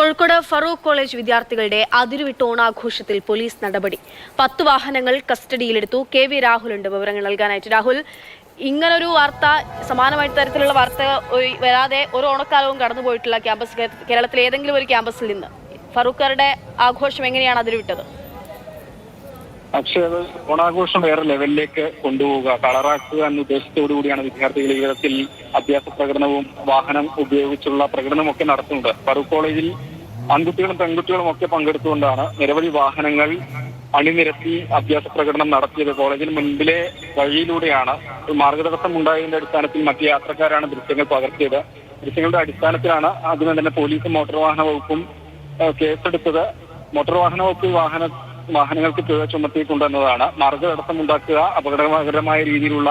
Kozhikode Farooq college വിദ്യാർത്ഥികളുടെ അതിരുവിട്ട ഓണാഘോഷത്തിൽ police നടപടി. 10 വാഹനങ്ങൾ കസ്റ്റഡിയിലെടുത്തു. KV രാഹുലുണ്ട് വിവരങ്ങൾ നൽകാനായിട്ട്. രാഹുൽ, ഇങ്ങനൊരു വാർത്ത, സമാനമായ തരത്തിലുള്ള വാർത്ത വരാതെ ഒരു ഓണക്കാലവും കടന്നുപോയിട്ടില്ല കേരളത്തിലെ ഏതെങ്കിലും ഒരു ക്യാമ്പസിൽ നിന്ന്. ഫറൂഖുകാരുടെ ആഘോഷം എങ്ങനെയാണ് അതിരുവിട്ടത്? പക്ഷേ അത് ഓണാഘോഷം വേറെ ലെവലിലേക്ക് കൊണ്ടുപോവുക, കളറാക്കുക എന്ന ഉദ്ദേശത്തോടു കൂടിയാണ് വിദ്യാർത്ഥികൾ ഈ വിധത്തിൽ അഭ്യാസ പ്രകടനവും വാഹനം ഉപയോഗിച്ചുള്ള പ്രകടനമൊക്കെ നടത്തുന്നത്. ഫറൂഖ് കോളേജിൽ ആൺകുട്ടികളും പെൺകുട്ടികളും ഒക്കെ പങ്കെടുത്തുകൊണ്ടാണ് നിരവധി വാഹനങ്ങൾ അണിനിരത്തി അഭ്യാസ പ്രകടനം നടത്തിയത്. കോളേജിന് മുൻപിലെ വഴിയിലൂടെയാണ്. മാർഗതടസ്സം ഉണ്ടായതിന്റെ അടിസ്ഥാനത്തിൽ മറ്റ് യാത്രക്കാരാണ് ദൃശ്യങ്ങൾ പകർത്തിയത്. ദൃശ്യങ്ങളുടെ അടിസ്ഥാനത്തിലാണ് ആദ്യമേ തന്നെ പോലീസും മോട്ടോർ വാഹന വകുപ്പും കേസെടുത്തത്. മോട്ടോർ വാഹന വകുപ്പ് വാഹനങ്ങൾക്ക് പിഴ ചുമത്തിയിട്ടുണ്ടെന്നതാണ്. മാർഗതടസ്സം ഉണ്ടാക്കുക, അപകടകരമായ രീതിയിലുള്ള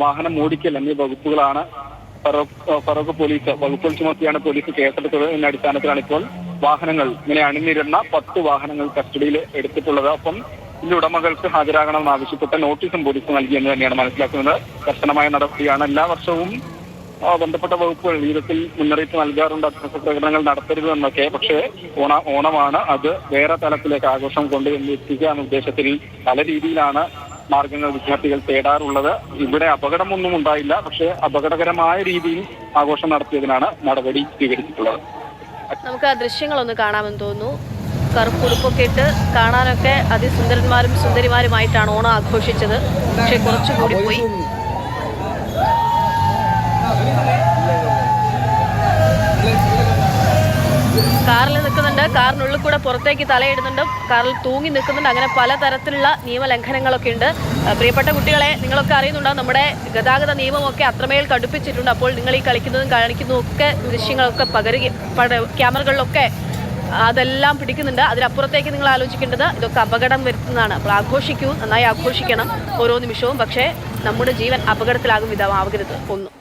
വാഹനം ഓടിക്കൽ എന്നീ വകുപ്പുകളാണ് ഫറൂഖ് പോലീസ് വകുപ്പുകൾ ചുമത്തിയാണ് പോലീസ് കേസെടുത്തത്. എന്ന അടിസ്ഥാനത്തിലാണ് ഇപ്പോൾ വാഹനങ്ങൾ ഇങ്ങനെ അണിനിരുന്ന 10 വാഹനങ്ങൾ കസ്റ്റഡിയിൽ എടുത്തിട്ടുള്ളത്. ഒപ്പം ഇതിന്റെ ഉടമകൾക്ക് ഹാജരാകണമെന്ന് ആവശ്യപ്പെട്ട നോട്ടീസും പോലീസ് നൽകിയെന്ന് തന്നെയാണ് മനസ്സിലാക്കുന്നത്. കർശനമായ നടപടിയാണ്. എല്ലാ വർഷവും ബന്ധപ്പെട്ട വകുപ്പുകൾ വിധത്തിൽ മുന്നറിയിപ്പ് നൽകാറുണ്ട്, അഭ്യാസ പ്രകടനങ്ങൾ നടത്തരുത് എന്നൊക്കെ. പക്ഷേ ഓണമാണ്, അത് വേറെ തലത്തിലേക്ക് ആഘോഷം എത്തിക്കുക എന്ന ഉദ്ദേശത്തിൽ പല രീതിയിലാണ് മാർഗങ്ങൾ വിദ്യാർത്ഥികൾ തേടാറുള്ളത്. ഇവിടെ അപകടമൊന്നും ഉണ്ടായില്ല. പക്ഷേ അപകടകരമായ രീതിയിൽ ആഘോഷം നടത്തിയതിനാണ് നടപടി സ്വീകരിച്ചിട്ടുള്ളത്. നമുക്ക് ആ ദൃശ്യങ്ങളൊന്ന് കാണാമെന്ന് തോന്നുന്നു. കറുപ്പുടുപ്പൊക്കെ ഇട്ട് കാണാനൊക്കെ അതിസുന്ദരന്മാരും സുന്ദരിമാരുമായിട്ടാണ് ഓണം ആഘോഷിച്ചത്. പക്ഷെ കുറച്ചുകൂടി പോയി. കാറിൽ നിൽക്കുന്നുണ്ട്, കാറിനുള്ളിൽ കൂടെ പുറത്തേക്ക് തലയിടുന്നുണ്ട്, കാറിൽ തൂങ്ങി നിൽക്കുന്നുണ്ട്. അങ്ങനെ പലതരത്തിലുള്ള നിയമലംഘനങ്ങളൊക്കെ ഉണ്ട്. പ്രിയപ്പെട്ട കുട്ടികളെ, നിങ്ങളൊക്കെ അറിയുന്നുണ്ടാവും, നമ്മുടെ ഗതാഗത നിയമമൊക്കെ അത്രമേൽ കടുപ്പിച്ചിട്ടുണ്ട്. അപ്പോൾ നിങ്ങൾ ഈ കളിക്കുന്നതും കാണിക്കുന്നതും ഒക്കെ ദൃശ്യങ്ങളൊക്കെ ക്യാമറകളിലൊക്കെ അതെല്ലാം പിടിക്കുന്നുണ്ട്. അതിനപ്പുറത്തേക്ക് നിങ്ങൾ ആലോചിക്കേണ്ടത് ഇതൊക്കെ അപകടം വരുത്തുന്നതാണ്. അപ്പോൾ ആഘോഷിക്കൂ, നന്നായി ആഘോഷിക്കണം ഓരോ നിമിഷവും. പക്ഷേ നമ്മുടെ ജീവൻ അപകടത്തിലാകും വിധമാവരുത് ഒന്നും.